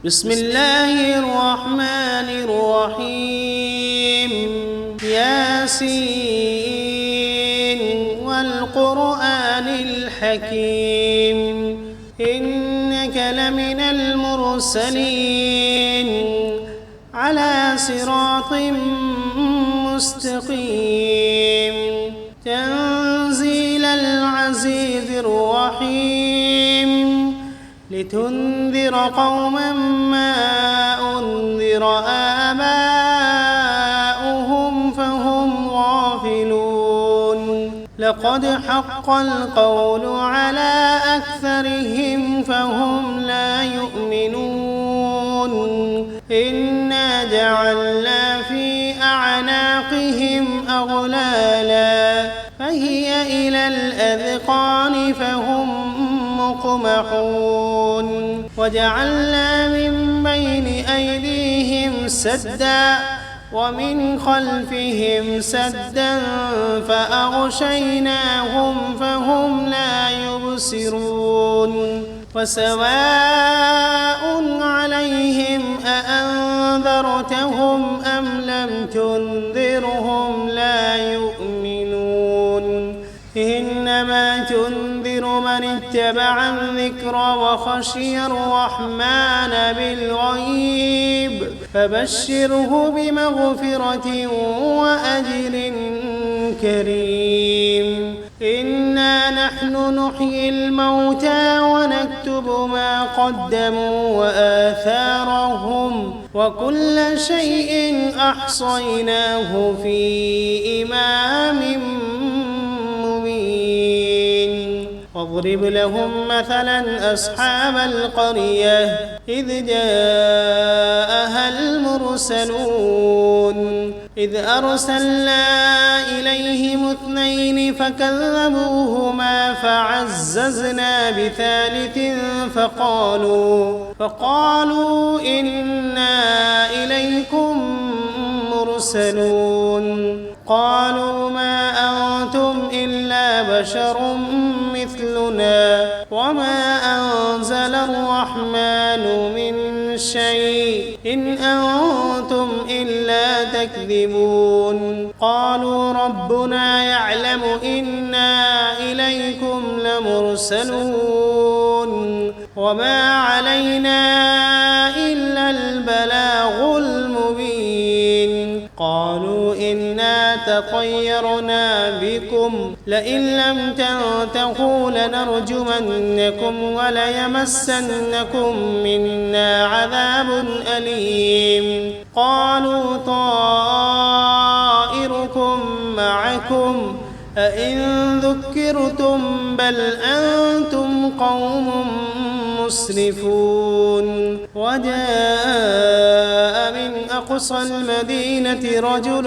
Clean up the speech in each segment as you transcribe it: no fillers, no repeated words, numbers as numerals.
بسم الله الرحمن الرحيم ياسين والقرآن الحكيم إنك لمن المرسلين على صراط مستقيم تنزيل العزيز الرحيم لتنذر قوما ما أنذر آباؤهم فهم غافلون لقد حق القول على أكثرهم فهم لا يؤمنون إنا جعلنا في أعناقهم أغلالا فهي إلى الأذقان فهم مقمحون وجعلنا من بين أيديهم سدا ومن خلفهم سدا فأغشيناهم فهم لا يبصرون وسواء عليهم أأنذرتهم أم لم تنذرهم لا يؤمنون إنما تنذر من اتبع الذكر وخشي الرحمن بالغيب فبشره بمغفرة وأجر كريم إنا نحن نحيي الموتى ونكتب ما قدموا وآثارهم وكل شيء أحصيناه في إمام واضرب لهم مثلا أصحاب القرية إذ جاءها المرسلون إذ أرسلنا إليهم 2 فكذبوهما فعززنا بثالث فقالوا إنا إليكم مرسلون قالوا ما أنتم إلا بشر مثلنا وما أنزل الرحمن من شيء إن أنتم إلا تكذبون قالوا ربنا يعلم إنا إليكم لمرسلون وما علينا إلا البلاغ المبين قالوا إنا تطيرنا بكم لئن لم تنتهوا لنرجمنكم وليمسنكم منا عذاب أليم قالوا طائركم معكم أئن ذكرتم بل أنتم قوم مسرفون وجاء من أقصى المدينة رجل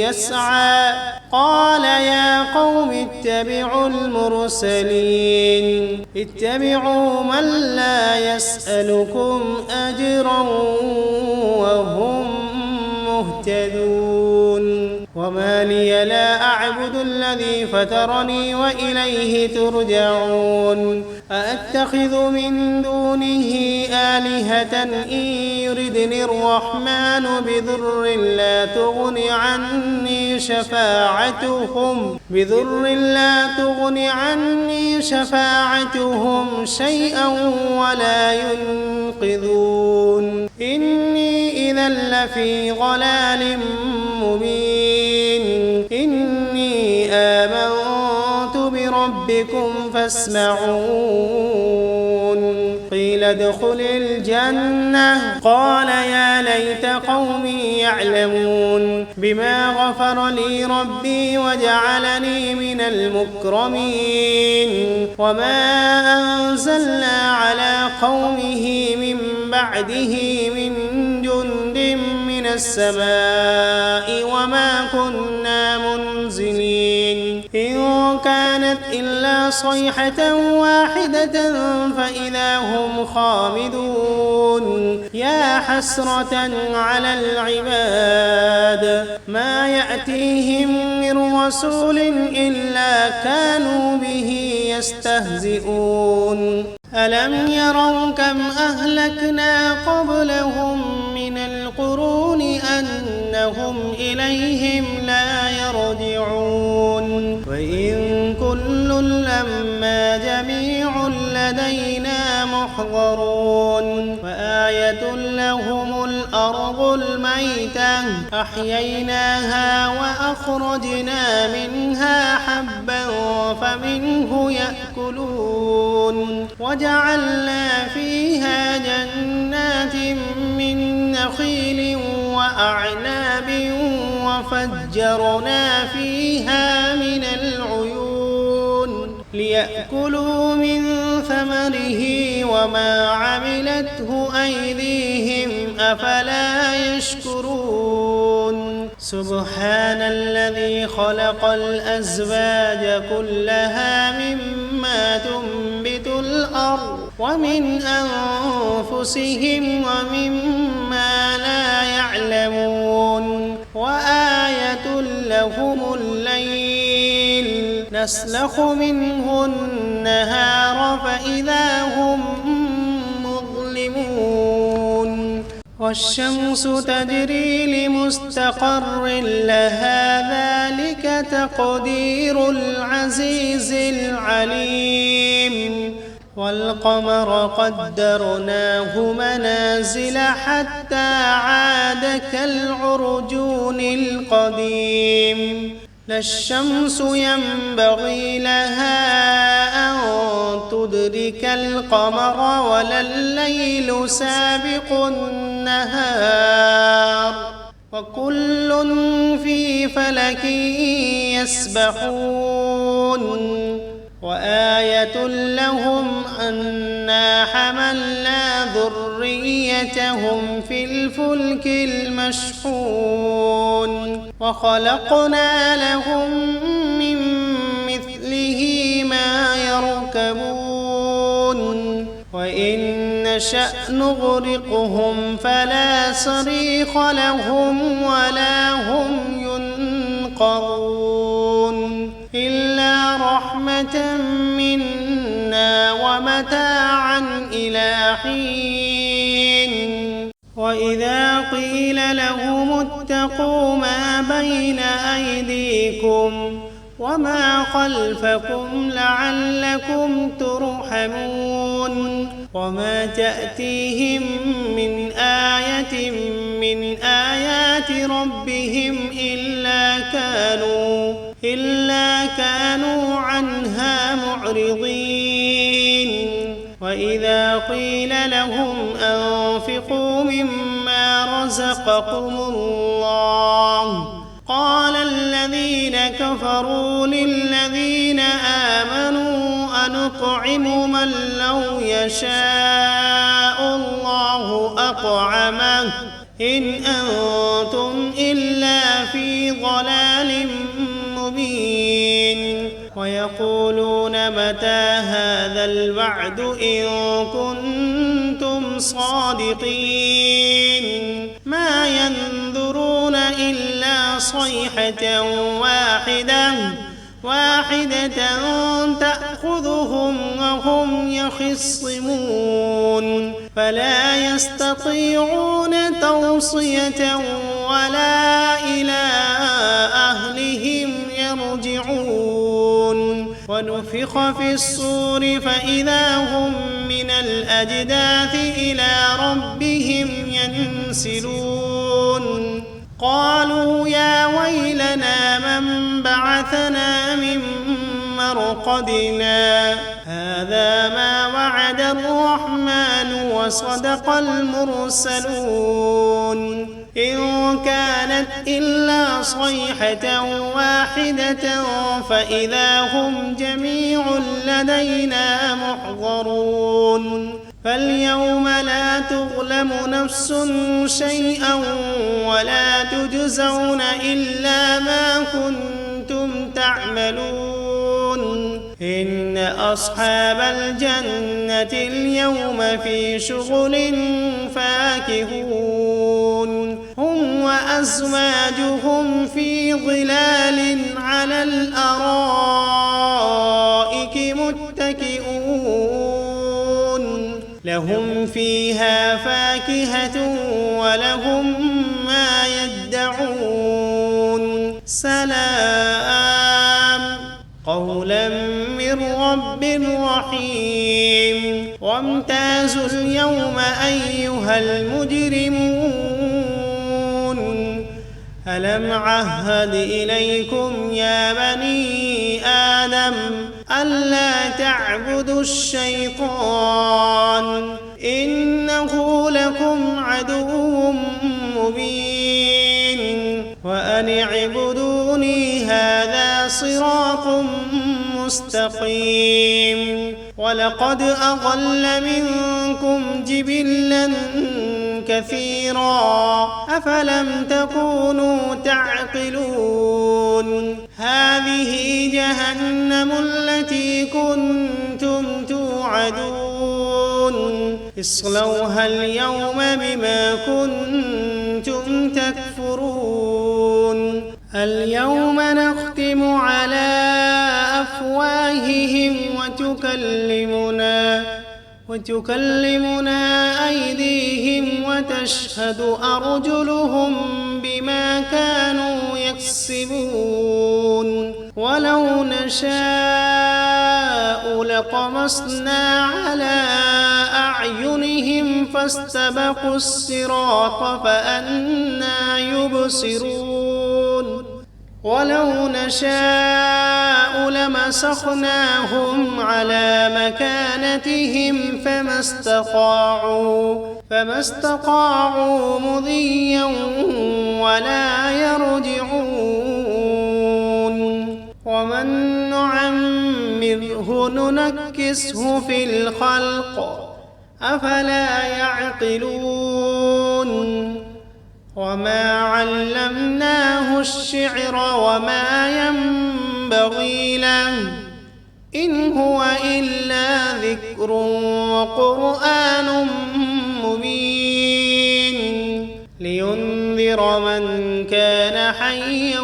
يسعى قال يا قوم اتبعوا المرسلين اتبعوا من لا يسألكم أجرا وهم مهتدون وما لي لا أعبد الذي فطرني وإليه ترجعون أأتخذ من دونه آلهة إن يردني الرحمن بضر لا تغن عني شفاعتهم شيئا ولا ينقذون إني إذا لفي ضلال مبين إني آمنت بربكم فاسمعون قيل ادخل الجنة قال يا ليت قومي يعلمون بما غفر لي ربي وجعلني من المكرمين وما أنزلنا على قومه من بعده من جند من السماء وما كنا منزلين إن كانت إلا صيحة واحدة فإذا هم خامدون يا حسرة على العباد ما يأتيهم من رسول إلا كانوا به يستهزئون ألم يروا كم أهلكنا قبلهم من القرون أنهم إليهم لا يرجعون وإن كل لما جميع لدينا محضرون وآية لهم الأرض الميتة أحييناها وأخرجنا منها حبا فمنه يأكلون وجعلنا فيها جنات من نخيل وأعناب وفجرنا فيها من العيون ليأكلوا من ثمره وما عملته أيديهم أفلا يشكرون سبحان الذي خلق الأزواج كلها مما تنبت الأرض ومن أنفسهم ومما لا يعلمون وآية لهم الليل نسلخ منه النهار فإذا هم مظلمون والشمس تجري لمستقر لها ذلك تقدير العزيز العليم والقمر قدرناه منازل حتى عاد كالعرجون القديم لا الشمس ينبغي لها أن تدرك القمر ولا الليل سابق النهار وكل في فلك يسبحون وآية لهم أنا حملنا ذريتهم في الفلك المشحون وخلقنا لهم من مثله ما يركبون وإن نشأ نغرقهم فلا صريخ لهم ولا هم ينقذون إلا رحمة منا ومتاعا إلى حين وإذا قيل لهم اتقوا ما بين أيديكم وما خلفكم لعلكم ترحمون وما تأتيهم من آية من آيات ربهم إلا كانوا عنها معرضين وإذا قيل لهم أنفقوا مما رزقكم الله قال الذين كفروا للذين آمنوا أنطعم من لو يشاء الله أطعمه إن أنتم إلا في ضلال مبين ويقولون متى هذا الوعد إن كنتم صادقين ما ينظرون إلا صيحة واحدة تأخذهم وهم يخصمون فلا يستطيعون توصية ولا إلى أهلهم يرجعون ونفخ في الصور فإذا هم من الأجداث إلى ربهم ينسلون قالوا يا ويلنا من بعثنا من مرقدنا هذا ما وعد الرحمن وصدق المرسلون إن كانت إلا صيحة واحدة فإذا هم جميع لدينا محضرون فاليوم لا تظلم نفس شيئا ولا تجزون إلا ما كنتم تعملون إن أصحاب الجنة اليوم في شغل فاكهون هم وأزواجهم في ظلال على الأرائك متكئون فيها فاكهة ولهم ما يدعون سلام قولا من رب رحيم وامتازوا اليوم أيها المجرمون ألم عهد إليكم يا بني آدم ألا تعبدوا الشيطان إنه لكم عدو مبين وأن اعبدوني هذا صراط مستقيم ولقد أضل منكم جبلا كثيرا أفلم تكونوا تعقلون هذه جهنم التي كنتم توعدون اصلوها اليوم بما كنتم تكفرون اليوم نختم على أفواههم وتكلمنا أيديهم وتشهد أرجلهم بما كانوا يكسبون ولو نشاء لطمسنا على أعينهم فاستبقوا الصراط فأنى يبصرون ولو نشاء لمسخناهم على مكانتهم فما استطاعوا مضيا ولا يرجعون ومن نعمره ننكسه في الخلق أفلا يعقلون وما علمناه الشعر وما ينبغي له إن هو إلا ذكر وقرآن مبين لينذر من كان حيا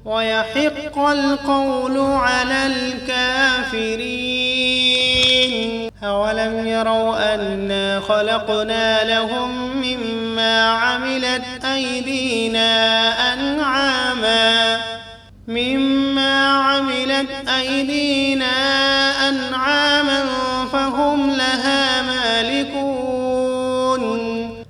ويحق القول على الكافرين أولم يروا أنا خلقنا لهم مما عملت أيدينا أنعاما فهم لها مالكون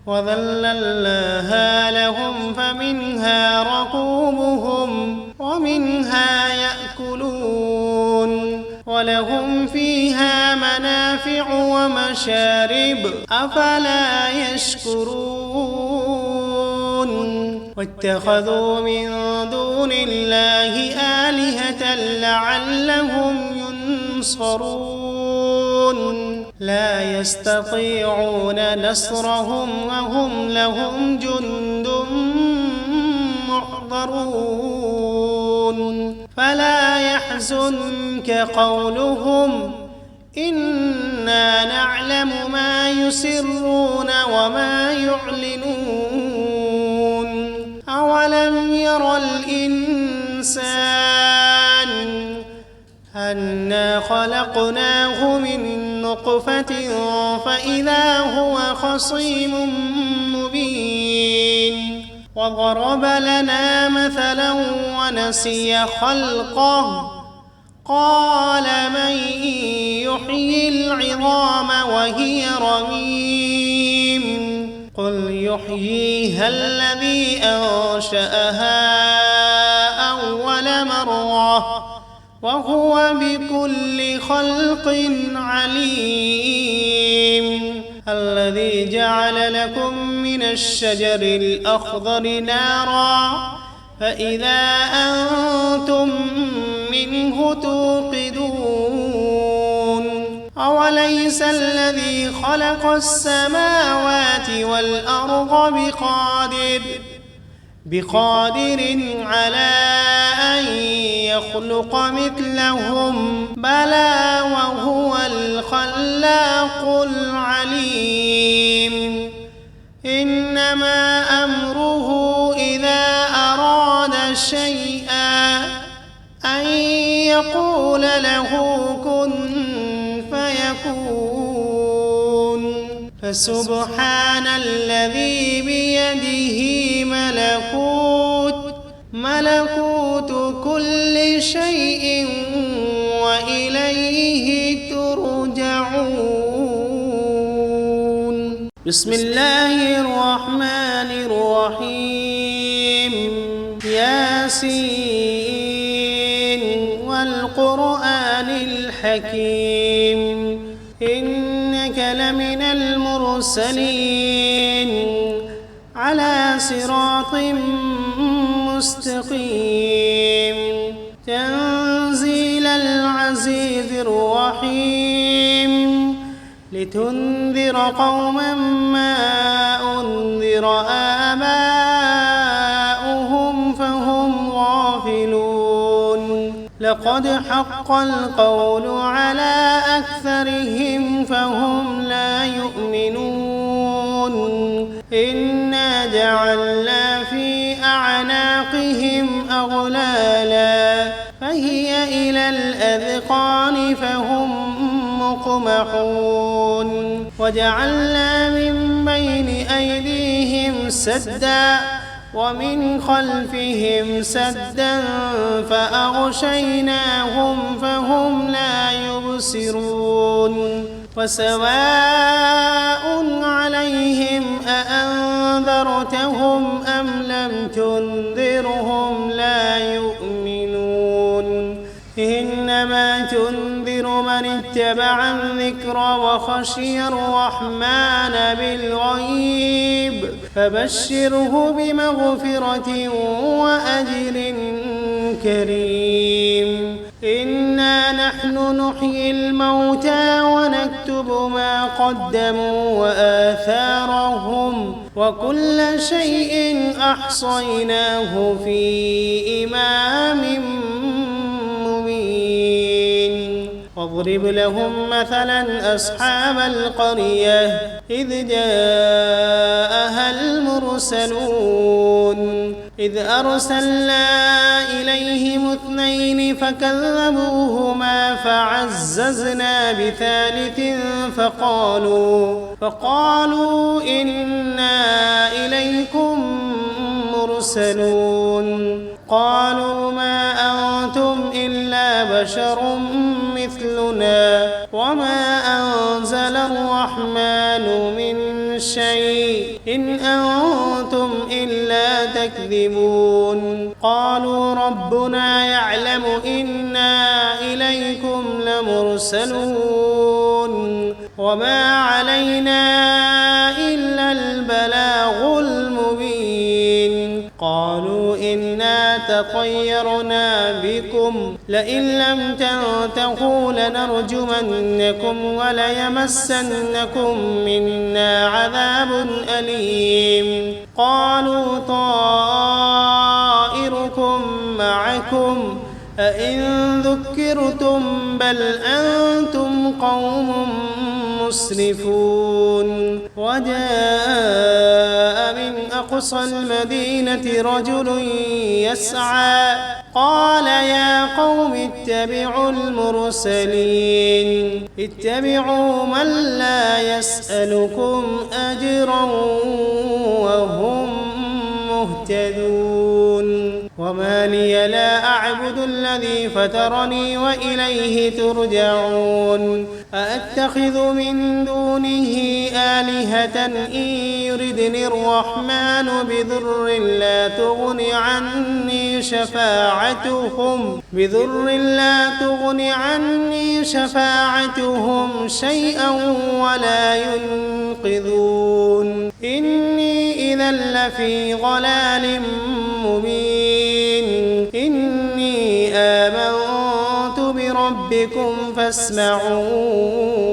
وذللناها لهم فمنها ركوبهم ومنها يأكلون ولهم فيها منافع ومشارب أفلا يشكرون واتخذوا من دون الله آلهة لعلهم ينصرون لا يستطيعون نصرهم وهم لهم جند محضرون فلا يحزنك قولهم إنا نعلم ما يسرون وما يعلنون أولم ير الإنسان أنا خلقناه من نطفة فإذا هو خصيم مبين وضرب لنا مثلا ونسي خلقه قال من يحيي العظام وهي رميم قل يحييها الذي أنشأها أول مرة وهو بكل خلق عليم الذي جعل لكم من الشجر الأخضر نارا فإذا أنتم منه توقدون أوليس الذي خلق السماوات والأرض بقادر على أن يخلق مثلهم بلى وهو الخلاق العليم إنما أمره إذا أراد شيئا أن يقول له كن فسبحان الذي بيده ملكوت كل شيء وإليه ترجعون. بسم الله الرحمن الرحيم. ياسين والقرآن الحكيم إنك لمن المرسلين على صراط مستقيم تنزيل العزيز الرحيم لتنذر قوما ما أنذر آباؤهم فهم غافلون لقد حق القول على أكثرهم فهم لا يؤمنون إنا جعلنا في أعناقهم أغلالا فهي إلى الأذقان فهم مقمحون وجعلنا من بين أيديهم سدا ومن خلفهم سدا فأغشيناهم فهم لا يبصرون وسواء عليهم أأنذرتهم أم لم تنذرهم لا يؤمنون إنما تنذر من اتبع الذكر وخشي الرحمن بالغيب فبشره بمغفرة وأجر كريم إنا نحن نحيي الموتى ونكتب ما قدموا وآثارهم وكل شيء أحصيناه في إمام مبين واضرب لهم مثلا أصحاب القرية إذ جاءها المرسلون إذ أرسلنا إليهم 2 فكذبوهما فعززنا بثالث فقالوا إنا إليكم مرسلون قالوا ما أنتم إلا بشر مثلنا وما أنزل الرحمن من شيء إن أنتم إلا تكذبون قالوا ربنا يعلم إنا إليكم لمرسلون وما علينا إلا البلاغ المبين قالوا إنا تطيرنا بكم لئن لم تنتهوا لنرجمنكم وليمسنكم منا عذاب أليم قالوا طائركم معكم أئن ذكرتم بل أنتم قوم مسرفون وجاء من أقصى المدينة رجل يسعى قال يا قوم اتبعوا المرسلين اتبعوا من لا يسألكم أجرا وهم مهتدون وما لي لا أعبد الذي فطرني وإليه ترجعون أأتخذ من دونه آلهة إن يردني الرحمن بضر لا تغن عني شفاعتهم شيئا ولا ينقذون إني إذا لفي ضلال مبين إني آمنت بربكم فاسمعون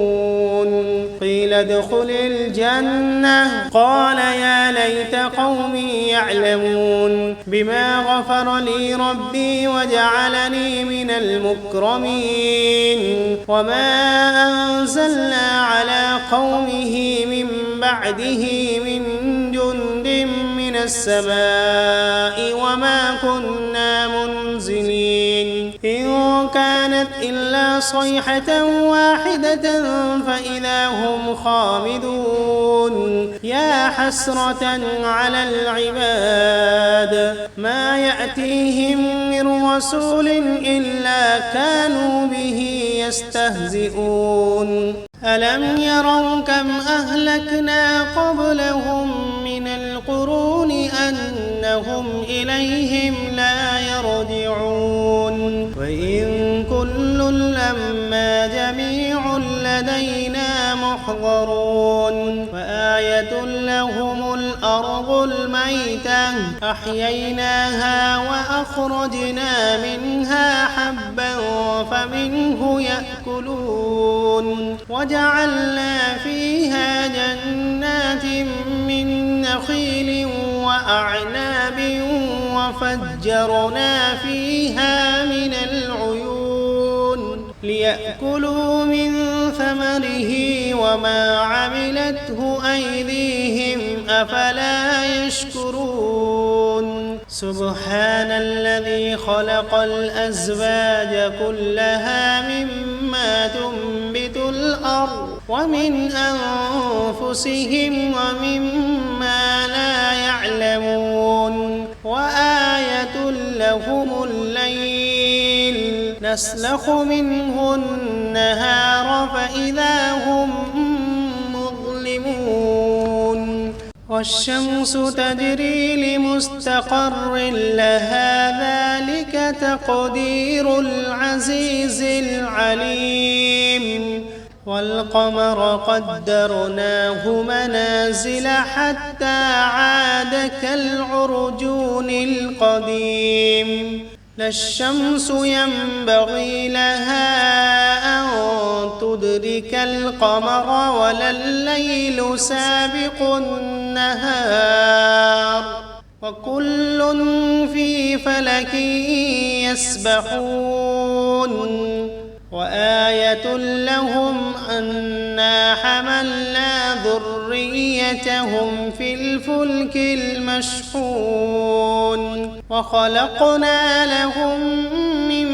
قيل ادخل الجنة قال يا ليت قومي يعلمون بما غفر لي ربي وجعلني من المكرمين وما أنزلنا على قومه من بعده من جند من السماء وما كنا منزلين إن كانت إلا صيحة واحدة فإذا هم خامدون يا حسرة على العباد ما يأتيهم من رسول إلا كانوا به يستهزئون ألم يروا كم أهلكنا قبلهم من القرون أنهم إليهم لا يرجعون وإن كل لما جميع لدينا محضرون وآية لهم الأرض الميتة أحييناها وأخرجنا منها حبا فمنه يأكلون وجعلنا فيها جنات من نخيل وأعناب وفجرنا فيها من العيون ليأكلوا من ثمره وما عملته أيديهم أفلا يشكرون سبحان الذي خلق الأزواج كلها مما تنبت الأرض ومن أنفسهم ومما لا يعلمون وآية لهم الليل نسلخ منه النهار فإذا هم مظلمون والشمس تجري لمستقر لها ذلك تقدير العزيز العليم والقمر قدرناه منازل حتى عاد كالعرجون القديم لا الشمس ينبغي لها أن تدرك القمر ولا الليل سابق النهار وكل في فلك يسبحون وآية لهم أنا حملنا ذريتهم في الفلك المشحون وخلقنا لهم من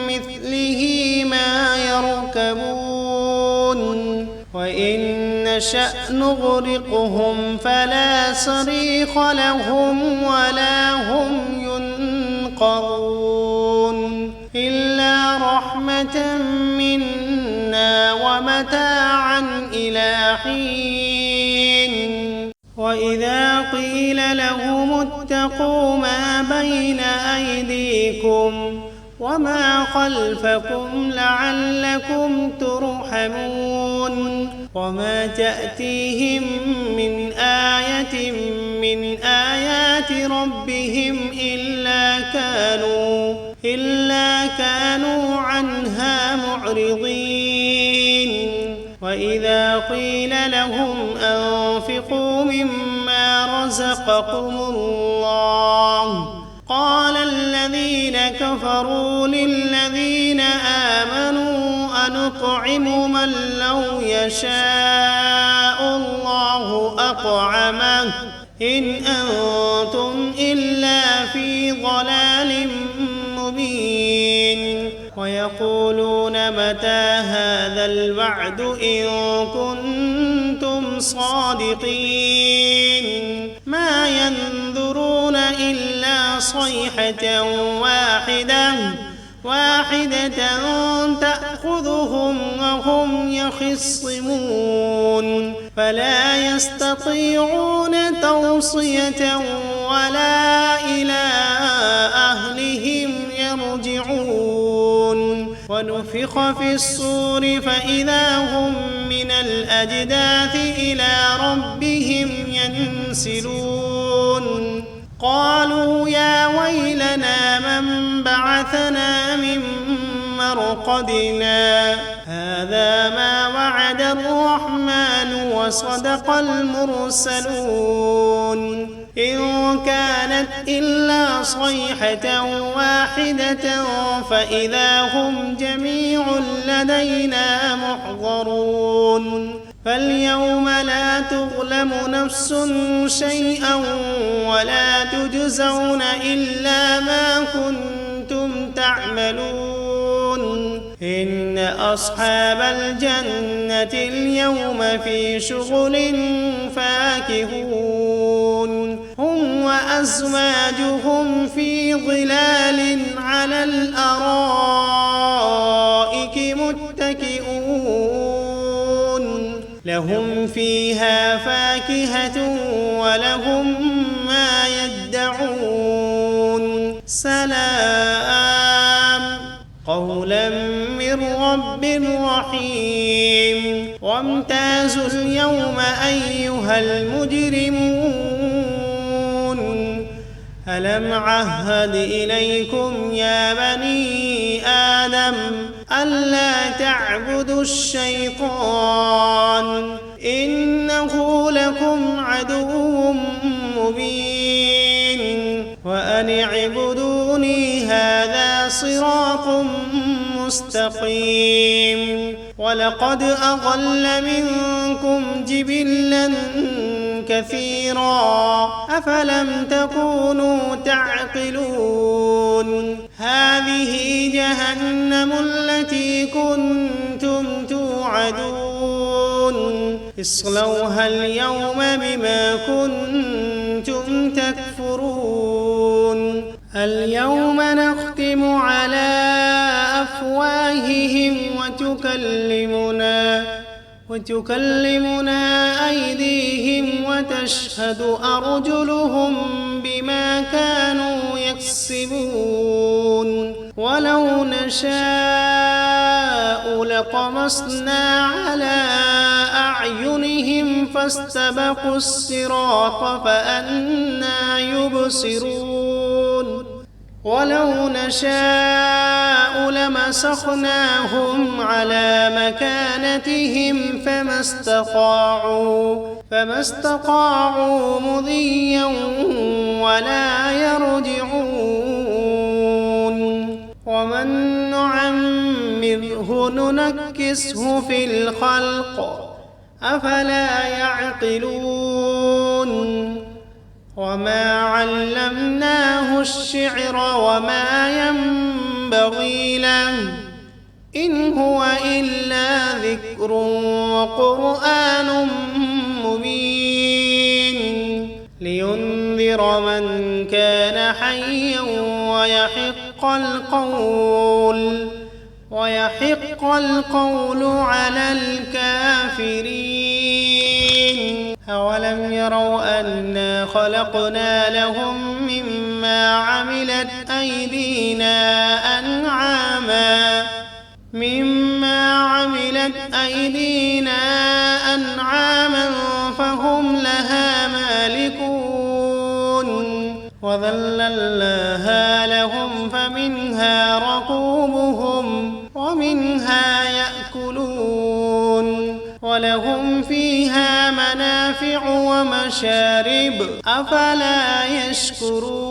مثله ما يركبون وإن نشأ نغرقهم فلا صريخ لهم ولا هم ينقذون إلا رحمة منا ومتاعا إلى حين وإذا قيل لهم اتقوا ما بين أيديكم وما خلفكم لعلكم ترحمون وما تأتيهم من آية من آيات ربهم إلا كانوا عنها معرضين وإذا قيل لهم أنفقوا مما رزقكم الله قال الذين كفروا للذين آمنوا أنطعم من لو يشاء الله أطعمه إن أنتم إلا في ضلال مبين ويقولون متى هذا الوعد إن كنتم صادقين ما ينظرون إلا صيحة واحدة تأخذهم وهم يخصمون فلا يستطيعون توصية ولا إلى أهلهم يرجعون ونفخ في الصور فإذا هم من الأجداث إلى ربهم ينسلون قالوا يا ويلنا من بعثنا من مرقدنا هذا ما وعد الرحمن وصدق المرسلون إن كانت إلا صيحة واحدة فإذا هم جميع لدينا محضرون فاليوم لا تظلم نفس شيئا ولا تجزون إلا ما كنتم تعملون إن أصحاب الجنة اليوم في شغل فاكهون هم وأزواجهم في ظلال على الأرائك متكئون لهم فيها فاكهة ولهم ما يدعون سلام قولا من رب رحيم وامتازوا اليوم أيها المجرمون ألم عهد إليكم يا بني آدم ألا تعبدوا الشيطان إنه لكم عدو مبين وأن اعبدوني هذا صراط مستقيم ولقد أضل منكم جبلا كثيرا أفلم تكونوا تعقلون هذه جهنم التي كنتم توعدون اصلوها اليوم بما كنتم تكفرون اليوم نختم على أفواههم وتكلمنا أيديهم وتشهد أرجلهم بما كانوا يكسبون ولو نشاء لطمسنا على أعينهم فاستبقوا الصراط فأنى يبصرون ولو نشاء لمسخناهم على مكانتهم فما استطاعوا مضيا ولا يرجعون ومن نعمره ننكسه في الخلق أفلا يعقلون وما علمناه الشعر وما ينبغي له إن هو إلا ذكر وقرآن مبين لينذر من كان حيا ويحق القول على الكافرين أولم يروا أنا خلقنا لهم مما عملت أيدينا أنعاما فهم لها مالكون وذللناها لهم فمنها ركوبهم ومنها يأكلون ولهم فيها منافع ومشارب أفلا يشكرون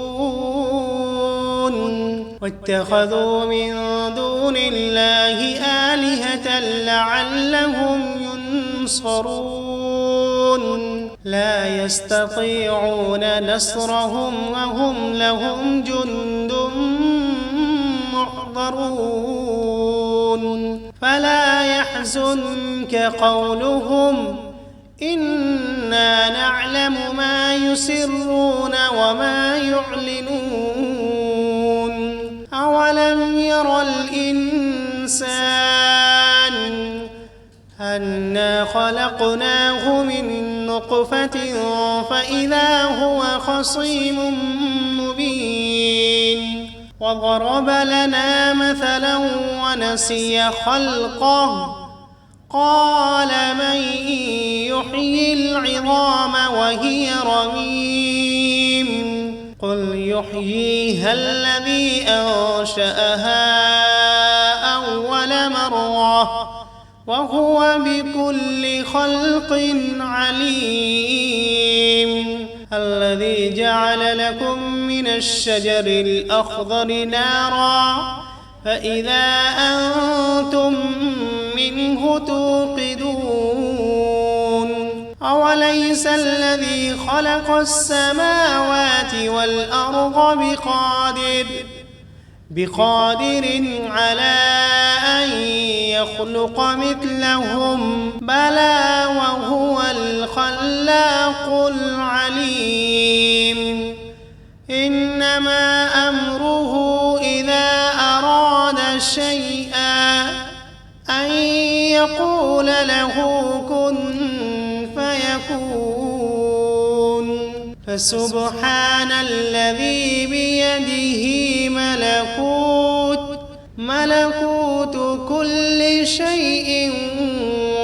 واتخذوا من دون الله آلهة لعلهم ينصرون لا يستطيعون نصرهم وهم لهم جند محضرون فلا يحزنك قولهم إنا نعلم ما يسرون وما يعلنون أولم ير الإنسان أنا خلقناه من نطفة فإذا هو خصيم مبين وضرب لنا مثلا ونسي خلقه قال من يحيي العظام وهي رميم قل يحييها الذي أنشأها أول مرة وهو بكل خلق عليم الذي جعل لكم من الشجر الأخضر نارا فإذا أنتم منه توقدون أوليس الذي خلق السماوات والأرض بقادر على أن يخلق مثلهم بلى وهو الخلاق العليم إنما أمره إذا أراد شيئا أن يقول له كن فيكون فسبحان الذي بيده ملكوت كل شيء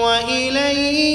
وإليه